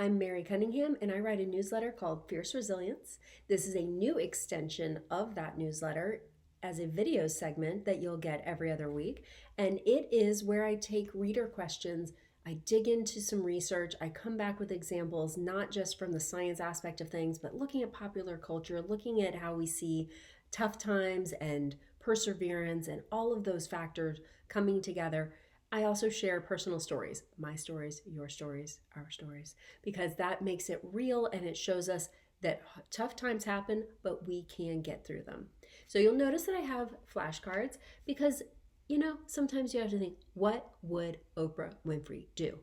I'm Mary Cunningham, and I write a newsletter called Fierce Resilience. This is a new extension of that newsletter as a video segment that you'll get every other week. And it is where I take reader questions, I dig into some research, I come back with examples, not just from the science aspect of things, but looking at popular culture, looking at how we see tough times and perseverance and all of those factors coming together. I also share personal stories, my stories, your stories, our stories, because that makes it real and it shows us that tough times happen, but we can get through them. So you'll notice that I have flashcards because, sometimes you have to think, what would Oprah Winfrey do?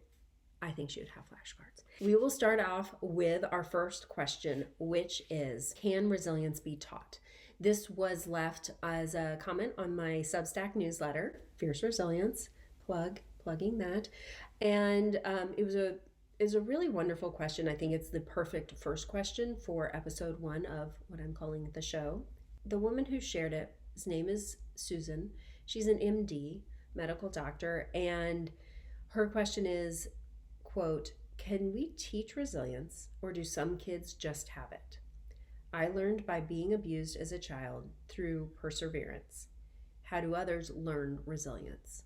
I think she would have flashcards. We will start off with our first question, which is, can resilience be taught? This was left as a comment on my Substack newsletter, Fierce Resilience. Plugging that. And it was a really wonderful question. I think it's the perfect first question for episode 1 of what I'm calling the show. The woman who shared it, his name is Susan. She's an MD, medical doctor, and her question is, quote, can we teach resilience or do some kids just have it? I learned by being abused as a child through perseverance. How do others learn resilience?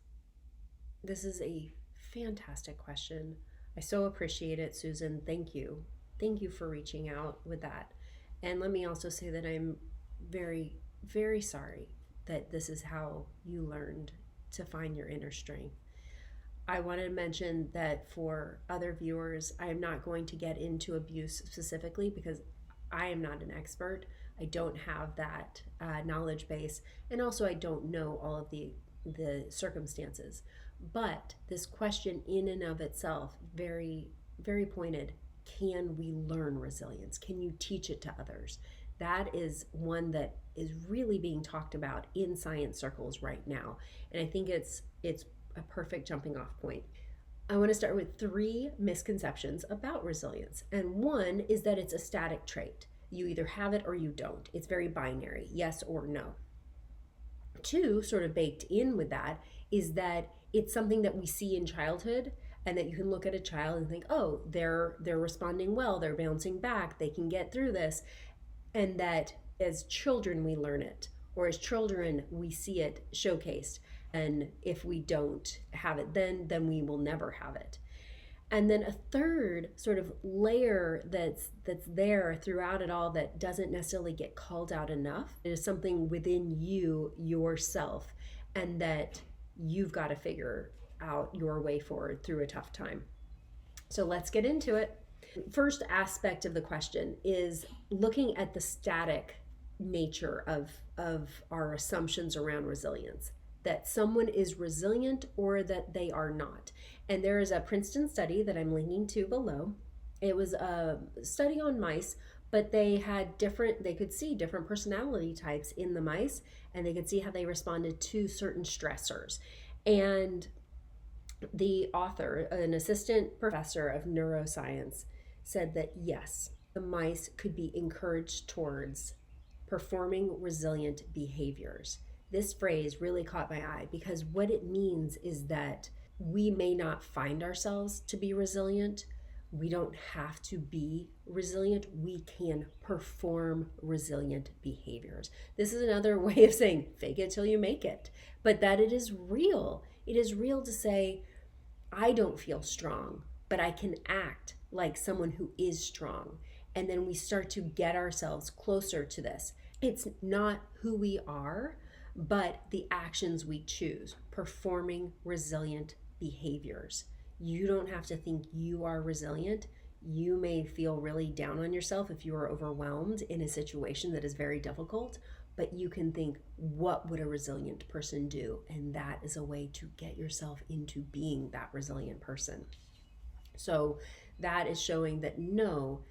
This is a fantastic question. I so appreciate it, Susan. Thank you. Thank you for reaching out with that. And let me also say that I'm very, very sorry that this is how you learned to find your inner strength. I want to mention that for other viewers, I am not going to get into abuse specifically because I am not an expert. I don't have that knowledge base. And also I don't know all of the circumstances. But this question in and of itself, very, very pointed. Can we learn resilience? Can you teach it to others? That is one that is really being talked about in science circles right now. And I think it's a perfect jumping off point. I want to start with 3 misconceptions about resilience. And one is that it's a static trait. You either have it or you don't. It's very binary, yes or no. 2, sort of baked in with that, is that it's something that we see in childhood and that you can look at a child and think, oh, they're responding well, they're bouncing back, they can get through this. And that as children we learn it, or as children we see it showcased. And if we don't have it then we will never have it. And then a third sort of layer that's there throughout it all that doesn't necessarily get called out enough. It is something within you, yourself, and that you've got to figure out your way forward through a tough time. So let's get into it. First aspect of the question is looking at the static nature of our assumptions around resilience. That someone is resilient or that they are not. And there is a Princeton study that I'm linking to below. It was a study on mice, but they could see different personality types in the mice, and they could see how they responded to certain stressors. And the author, an assistant professor of neuroscience, said that yes, the mice could be encouraged towards performing resilient behaviors. This phrase really caught my eye because what it means is that we may not find ourselves to be resilient. We don't have to be resilient. We can perform resilient behaviors. This is another way of saying fake it till you make it, but that it is real. It is real to say, I don't feel strong, but I can act like someone who is strong. And then we start to get ourselves closer to this. It's not who we are, but the actions we choose, performing resilient behaviors. You don't have to think you are resilient. You may feel really down on yourself if you are overwhelmed in a situation that is very difficult, but you can think, what would a resilient person do? And that is a way to get yourself into being that resilient person. So that is showing that no,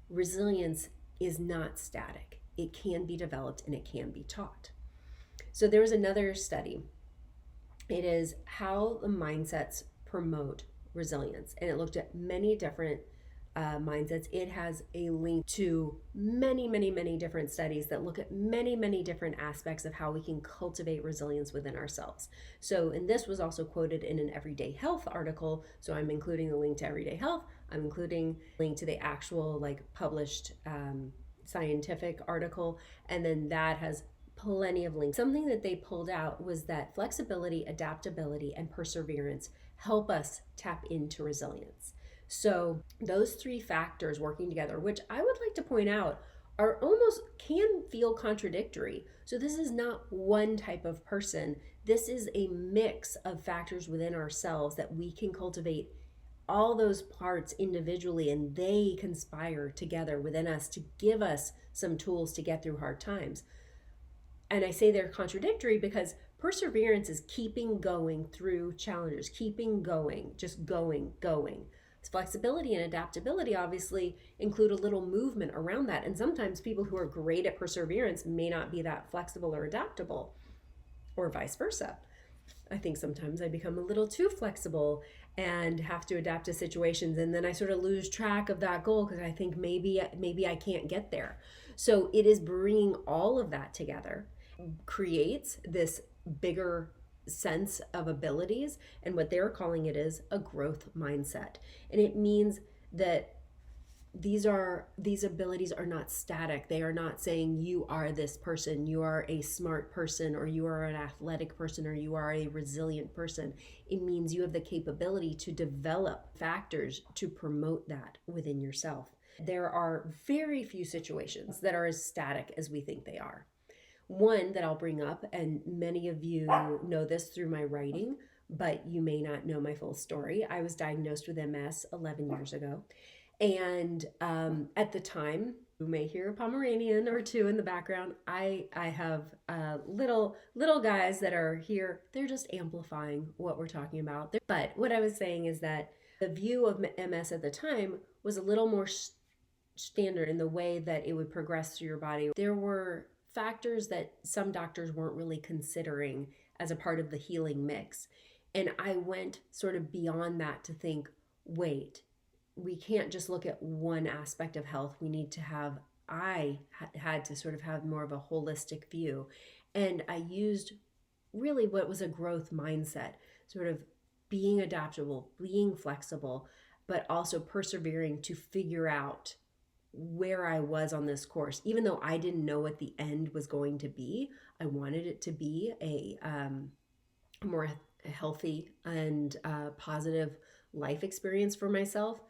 resilience is not static. It can be developed and it can be taught. So there was another study. It is how the mindsets promote resilience. And it looked at many different mindsets. It has a link to many, many, many different studies that look at many, many different aspects of how we can cultivate resilience within ourselves. So, and this was also quoted in an Everyday Health article. So I'm including the link to Everyday Health. I'm including a link to the actual like published scientific article, and then that has plenty of links. Something that they pulled out was that flexibility, adaptability, and perseverance help us tap into resilience. So those three factors working together, which I would like to point out are almost can feel contradictory. So this is not one type of person. This is a mix of factors within ourselves that we can cultivate all those parts individually, and they conspire together within us to give us some tools to get through hard times. And I say they're contradictory because perseverance is keeping going through challenges, keeping going, just going. Flexibility and adaptability obviously include a little movement around that. And sometimes people who are great at perseverance may not be that flexible or adaptable, or vice versa. I think sometimes I become a little too flexible and have to adapt to situations, and then I sort of lose track of that goal because I think maybe I can't get there. So it is bringing all of that together creates this bigger sense of abilities, and what they're calling it is a growth mindset. And it means that these abilities are not static. They are not saying you are this person, you are a smart person, or you are an athletic person, or you are a resilient person. It means you have the capability to develop factors to promote that within yourself. There are very few situations that are as static as we think they are. One that I'll bring up, and many of you know this through my writing, but you may not know my full story. I was diagnosed with MS 11 years ago. And at the time, you may hear a Pomeranian or two in the background. I have little guys that are here. They're just amplifying what we're talking about. But what I was saying is that the view of MS at the time was a little more standard in the way that it would progress through your body. There were factors that some doctors weren't really considering as a part of the healing mix. And I went sort of beyond that to think, wait, we can't just look at one aspect of health. We need to have, I had to sort of have more of a holistic view. And I used really what was a growth mindset, sort of being adaptable, being flexible, but also persevering to figure out where I was on this course. Even though I didn't know what the end was going to be, I wanted it to be a more healthy and positive life experience for myself.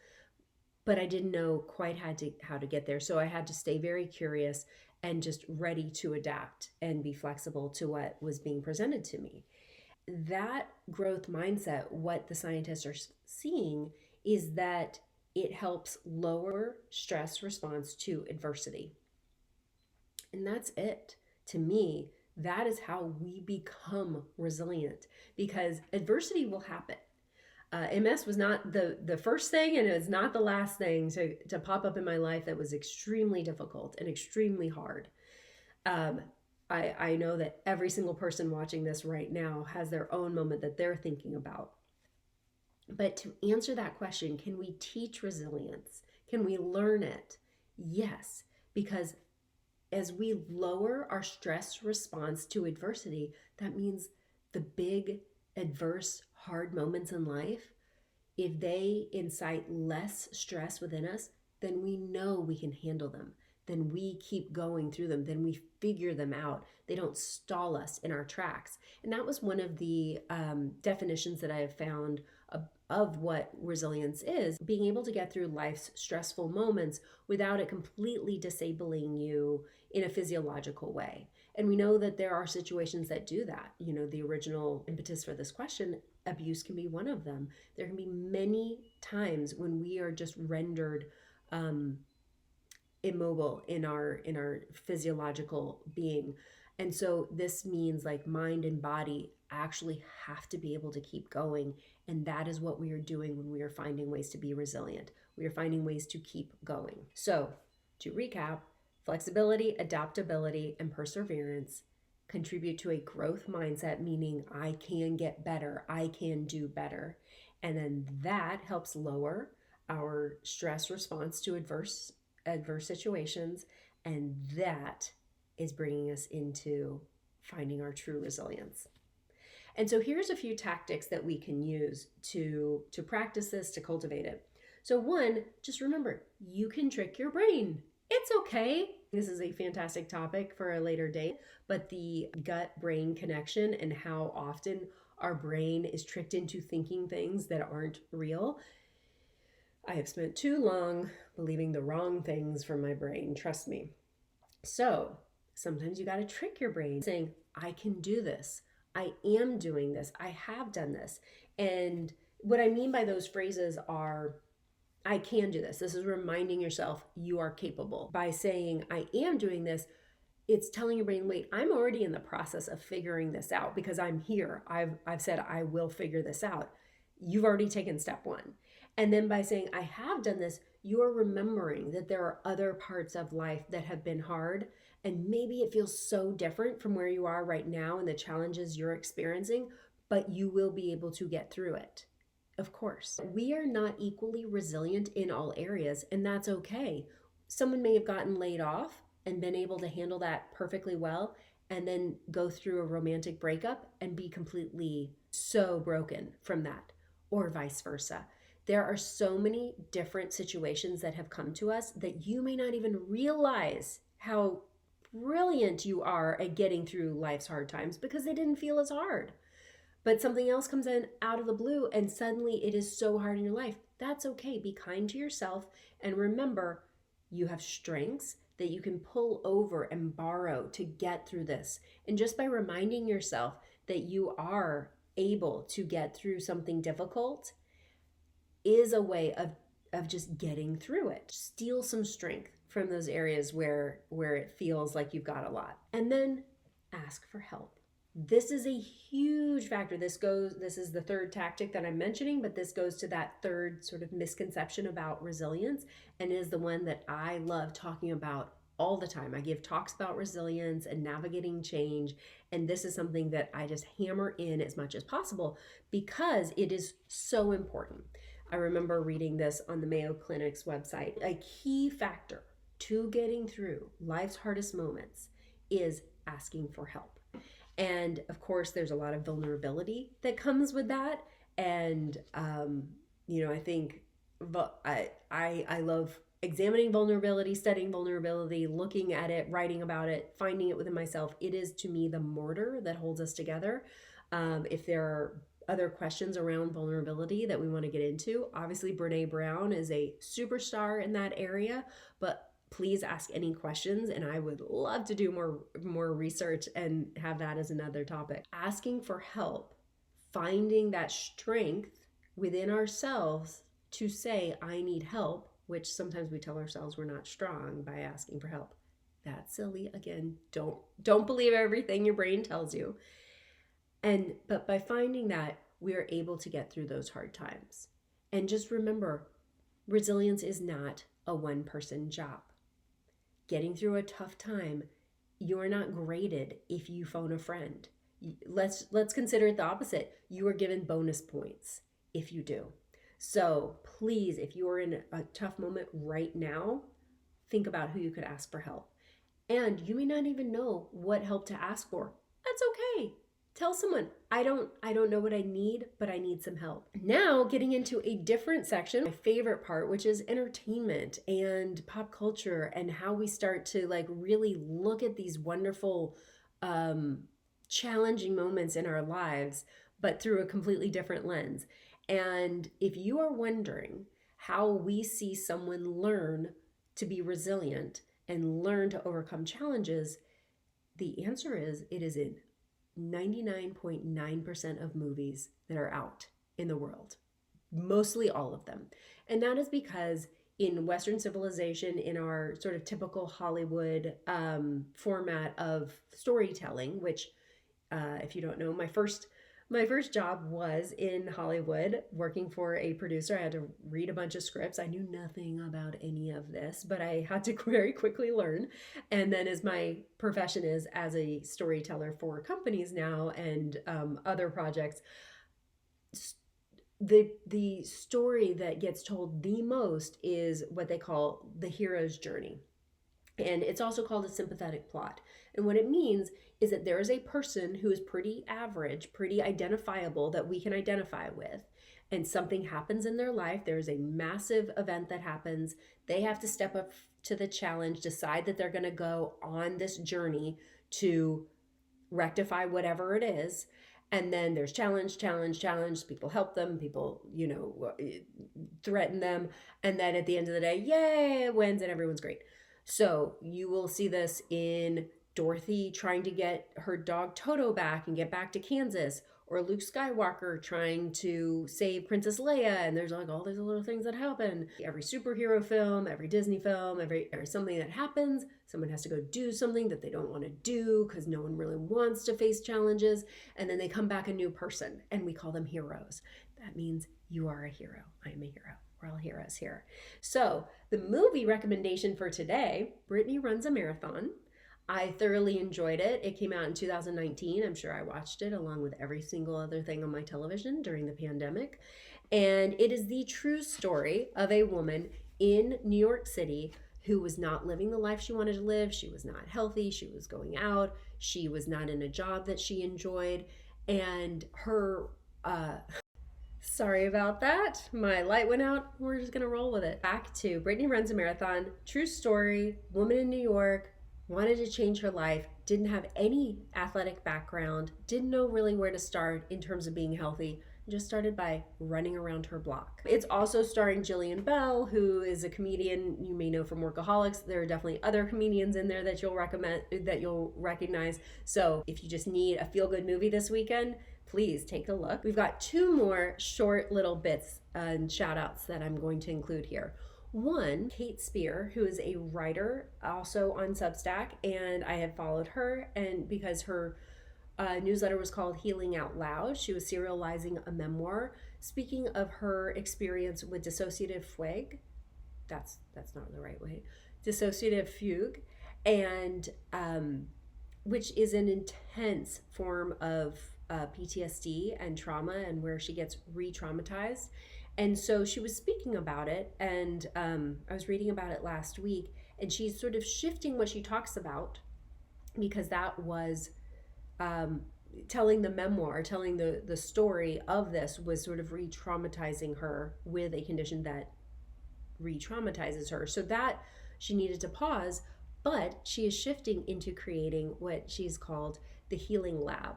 But I didn't know quite how to get there. So I had to stay very curious and just ready to adapt and be flexible to what was being presented to me. That growth mindset, what the scientists are seeing is that it helps lower stress response to adversity. And that's it. To me, that is how we become resilient, because adversity will happen. MS was not the first thing, and it was not the last thing to pop up in my life that was extremely difficult and extremely hard. I know that every single person watching this right now has their own moment that they're thinking about. But to answer that question, can we teach resilience? Can we learn it? Yes, because as we lower our stress response to adversity, that means the big, adverse, hard moments in life, if they incite less stress within us, then we know we can handle them. Then we keep going through them. Then we figure them out. They don't stall us in our tracks. And that was one of the definitions that I have found of what resilience is: being able to get through life's stressful moments without it completely disabling you in a physiological way. And we know that there are situations that do that. You know, the original impetus for this question, abuse can be one of them. There can be many times when we are just rendered immobile in our physiological being. And so this means like mind and body actually have to be able to keep going. And that is what we are doing when we are finding ways to be resilient. We are finding ways to keep going. So to recap, flexibility, adaptability, and perseverance contribute to a growth mindset, meaning I can get better, I can do better. And then that helps lower our stress response to adverse situations, and that is bringing us into finding our true resilience. And so here's a few tactics that we can use to practice this, to cultivate it. So one, just remember, you can trick your brain. It's okay. This is a fantastic topic for a later date, but the gut brain connection and how often our brain is tricked into thinking things that aren't real. I have spent too long believing the wrong things from my brain, trust me. So sometimes you got to trick your brain saying, I can do this. I am doing this. I have done this. And what I mean by those phrases are, I can do this. This is reminding yourself you are capable. By saying, I am doing this, it's telling your brain, wait, I'm already in the process of figuring this out because I'm here. I've said I will figure this out. You've already taken step one. And then by saying, I have done this, you're remembering that there are other parts of life that have been hard. And maybe it feels so different from where you are right now and the challenges you're experiencing, but you will be able to get through it. Of course, we are not equally resilient in all areas, and that's okay. Someone may have gotten laid off and been able to handle that perfectly well, and then go through a romantic breakup and be completely so broken from that, or vice versa. There are so many different situations that have come to us that you may not even realize how brilliant you are at getting through life's hard times because they didn't feel as hard. But something else comes in out of the blue and suddenly it is so hard in your life. That's okay. Be kind to yourself and remember you have strengths that you can pull over and borrow to get through this. And just by reminding yourself that you are able to get through something difficult is a way of just getting through it. Steal some strength from those areas where it feels like you've got a lot. And then ask for help. This is a huge factor. This is the third tactic that I'm mentioning, but this goes to that third sort of misconception about resilience and is the one that I love talking about all the time. I give talks about resilience and navigating change, and this is something that I just hammer in as much as possible because it is so important. I remember reading this on the Mayo Clinic's website. A key factor to getting through life's hardest moments is asking for help. And of course, there's a lot of vulnerability that comes with that. And, I think I love examining vulnerability, studying vulnerability, looking at it, writing about it, finding it within myself. It is to me the mortar that holds us together. If there are other questions around vulnerability that we want to get into, obviously Brene Brown is a superstar in that area, but please ask any questions and I would love to do more research and have that as another topic. Asking for help, finding that strength within ourselves to say, I need help, which sometimes we tell ourselves we're not strong by asking for help. That's silly. Again, don't believe everything your brain tells you. But by finding that, we are able to get through those hard times. And just remember, resilience is not a one-person job. Getting through a tough time, you're not graded if you phone a friend. Let's consider it the opposite. You are given bonus points if you do. So please, if you are in a tough moment right now, think about who you could ask for help. And you may not even know what help to ask for. That's okay. Tell someone, I don't know what I need, but I need some help. Now getting into a different section, my favorite part, which is entertainment and pop culture and how we start to really look at these wonderful, challenging moments in our lives, but through a completely different lens. And if you are wondering how we see someone learn to be resilient and learn to overcome challenges, the answer is it is in 99.9% of movies that are out in the world, mostly all of them. And that is because in Western civilization, in our sort of typical Hollywood format of storytelling, which if you don't know, my first job was in Hollywood working for a producer. I had to read a bunch of scripts. I knew nothing about any of this, but I had to very quickly learn. And then as my profession is as a storyteller for companies now and other projects, the story that gets told the most is what they call the hero's journey. And it's also called a sympathetic plot. And what it means is that there is a person who is pretty average, pretty identifiable, that we can identify with. and something happens in their life. There's a massive event that happens. They have to step up to the challenge, decide that they're going to go on this journey to rectify whatever it is. And then there's challenge. People help them, people, threaten them. And then at the end of the day, yay, it wins and everyone's great. So you will see this in Dorothy trying to get her dog Toto back and get back to Kansas, or Luke Skywalker trying to save Princess Leia, and there's like all these little things that happen. Every superhero film, every Disney film, every something that happens, someone has to go do something that they don't want to do because no one really wants to face challenges, and then they come back a new person, and we call them heroes. That means you are a hero. I am a hero. We're all heroes here. So the movie recommendation for today, Brittany Runs a Marathon. I thoroughly enjoyed it. It came out in 2019. I'm sure I watched it along with every single other thing on my television during the pandemic. And it is the true story of a woman in New York City who was not living the life she wanted to live. She was not healthy. She was going out. She was not in a job that she enjoyed. And her, sorry about that. My light went out. We're just going to roll with it. Back to Brittany Runs a Marathon. True story. Woman in New York. Wanted to change her life, didn't have any athletic background, didn't know really where to start in terms of being healthy, just started by running around her block. It's also starring Jillian Bell, who is a comedian you may know from Workaholics. There are definitely other comedians in there that you'll recognize. So if you just need a feel-good movie this weekend, please take a look. We've got two more short little bits and shout outs that I'm going to include here. One, Kate Spear, who is a writer also on Substack, and I have followed her, and because her newsletter was called Healing Out Loud, she was serializing a memoir speaking of her experience with dissociative fugue. That's not the right way. Dissociative fugue, and which is an intense form of PTSD and trauma, and where she gets re-traumatized. And so she was speaking about it, and I was reading about it last week, and she's sort of shifting what she talks about, because that was telling the memoir, telling the story of this was sort of re-traumatizing her with a condition that re-traumatizes her. So that she needed to pause, but she is shifting into creating what she's called the Healing Lab.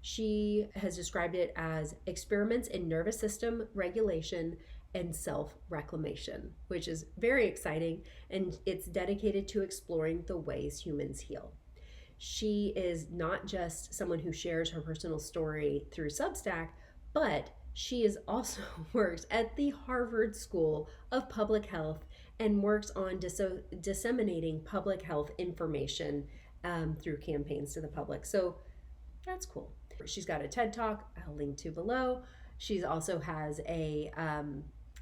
She has described it as experiments in nervous system regulation and self-reclamation, which is very exciting, and it's dedicated to exploring the ways humans heal. She is not just someone who shares her personal story through Substack, but she is also works at the Harvard School of Public Health and works on disseminating public health information through campaigns to the public. So that's cool. She's got a TED Talk I'll link to below. She also has a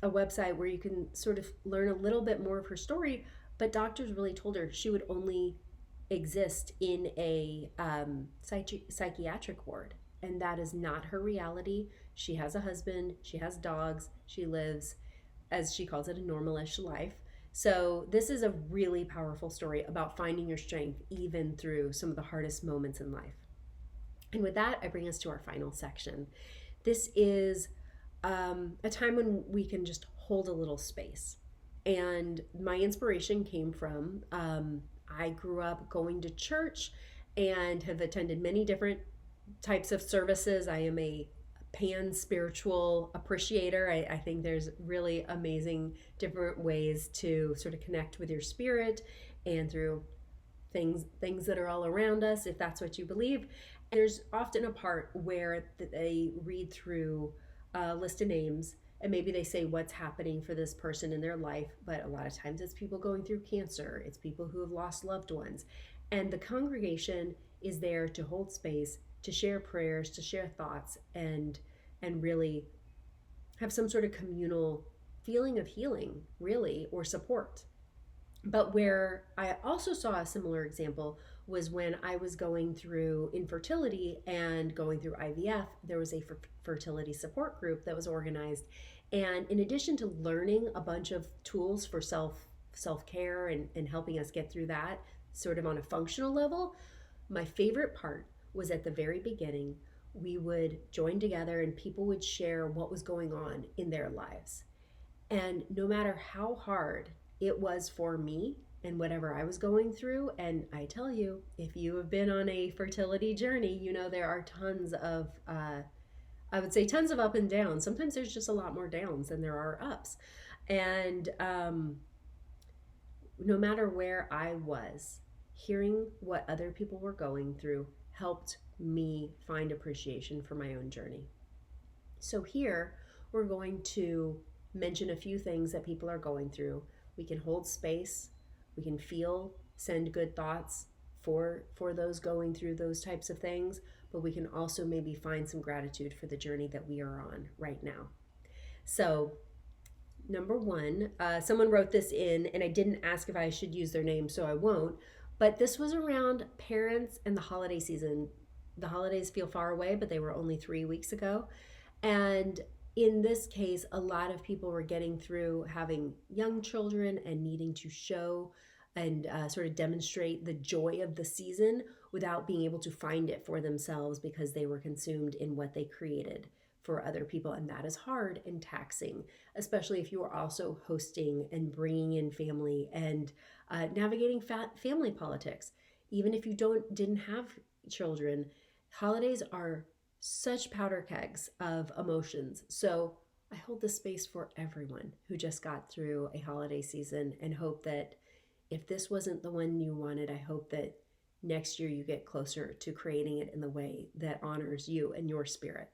website where you can sort of learn a little bit more of her story, but doctors really told her she would only exist in a psychiatric ward, and that is not her reality. She has a husband, she has dogs, she lives, as she calls it, a normalish life. So this is a really powerful story about finding your strength even through some of the hardest moments in life. And with that, I bring us to our final section. This is a time when we can just hold a little space. And my inspiration came from, I grew up going to church and have attended many different types of services. I am a pan-spiritual appreciator. I think there's really amazing different ways to sort of connect with your spirit and through things that are all around us, if that's what you believe. There's often a part where they read through a list of names, and maybe they say what's happening for this person in their life, but a lot of times it's people going through cancer, it's people who have lost loved ones, and the congregation is there to hold space, to share prayers, to share thoughts, and really have some sort of communal feeling of healing, really, or support. But where I also saw a similar example was when I was going through infertility and going through IVF. There was a fertility support group that was organized. And in addition to learning a bunch of tools for self-care and helping us get through that sort of on a functional level, my favorite part was at the very beginning we would join together and people would share what was going on in their lives. And no matter how hard it was for me and whatever I was going through, and I tell you, if you have been on a fertility journey, you know there are tons of, I would say, tons of up and downs. Sometimes there's just a lot more downs than there are ups. And no matter where I was, hearing what other people were going through helped me find appreciation for my own journey. So, here we're going to mention a few things that people are going through. We can hold space, we can feel, send good thoughts for those going through those types of things, but we can also maybe find some gratitude for the journey that we are on right now. So, number one, someone wrote this in, and I didn't ask if I should use their name, so I won't. But this was around parents and the holiday season. The holidays feel far away, but they were only 3 weeks ago. And in this case, a lot of people were getting through having young children and needing to show and sort of demonstrate the joy of the season without being able to find it for themselves because they were consumed in what they created for other people. And that is hard and taxing, especially if you are also hosting and bringing in family and navigating family politics. Even if you didn't have children, holidays are such powder kegs of emotions. So I hold the space for everyone who just got through a holiday season and hope that if this wasn't the one you wanted, I hope that next year you get closer to creating it in the way that honors you and your spirit.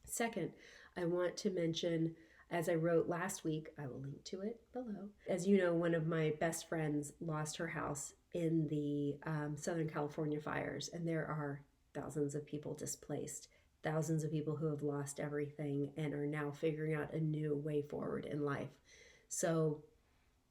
Second, I want to mention, as I wrote last week, I will link to it below. As you know, one of my best friends lost her house in the Southern California fires, and there are thousands of people displaced, thousands of people who have lost everything and are now figuring out a new way forward in life. So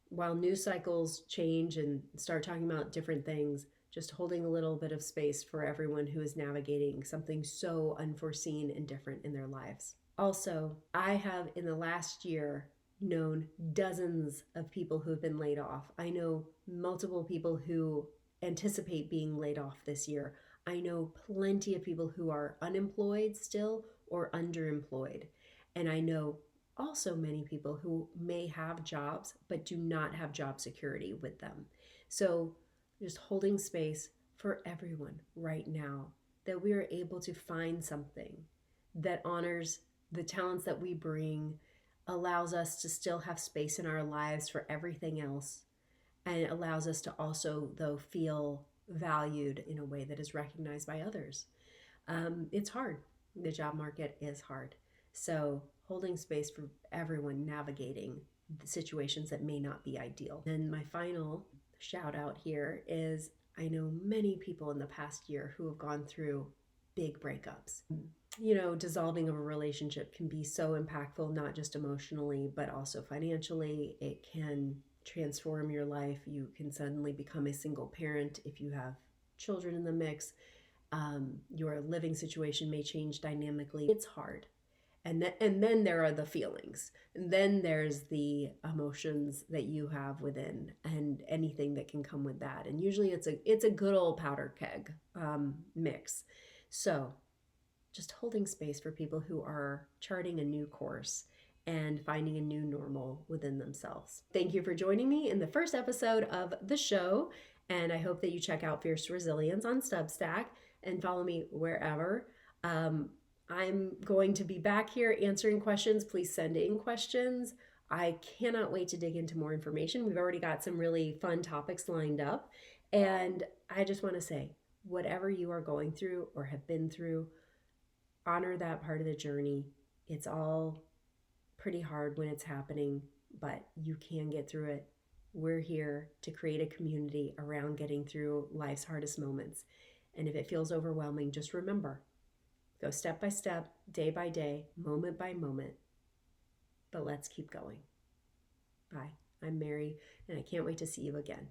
while news cycles change and start talking about different things, just holding a little bit of space for everyone who is navigating something so unforeseen and different in their lives. Also, I have in the last year known dozens of people who have been laid off. I know multiple people who anticipate being laid off this year. I know plenty of people who are unemployed still or underemployed. And I know also many people who may have jobs but do not have job security with them. So just holding space for everyone right now, that we are able to find something that honors the talents that we bring, allows us to still have space in our lives for everything else, and allows us to also, though, feel valued in a way that is recognized by others. It's hard. The job market is hard. So holding space for everyone navigating the situations that may not be ideal. And my final shout out here is I know many people in the past year who have gone through big breakups. You know, dissolving of a relationship can be so impactful, not just emotionally, but also financially. It can transform your life. You can suddenly become a single parent if you have children in the mix. Your living situation may change dynamically. It's hard. And then there are the feelings. And then there's the emotions that you have within and anything that can come with that. And usually it's a good old powder keg mix. So just holding space for people who are charting a new course and finding a new normal within themselves. Thank you for joining me in the first episode of the show. And I hope that you check out Fierce Resilience on Substack and follow me wherever. I'm going to be back here answering questions. Please send in questions. I cannot wait to dig into more information. We've already got some really fun topics lined up. And I just want to say, whatever you are going through or have been through, honor that part of the journey. It's all pretty hard when it's happening, but you can get through it. We're here to create a community around getting through life's hardest moments. And if it feels overwhelming, just remember, go step by step, day by day, moment by moment. But let's keep going. Bye. I'm Mary, and I can't wait to see you again.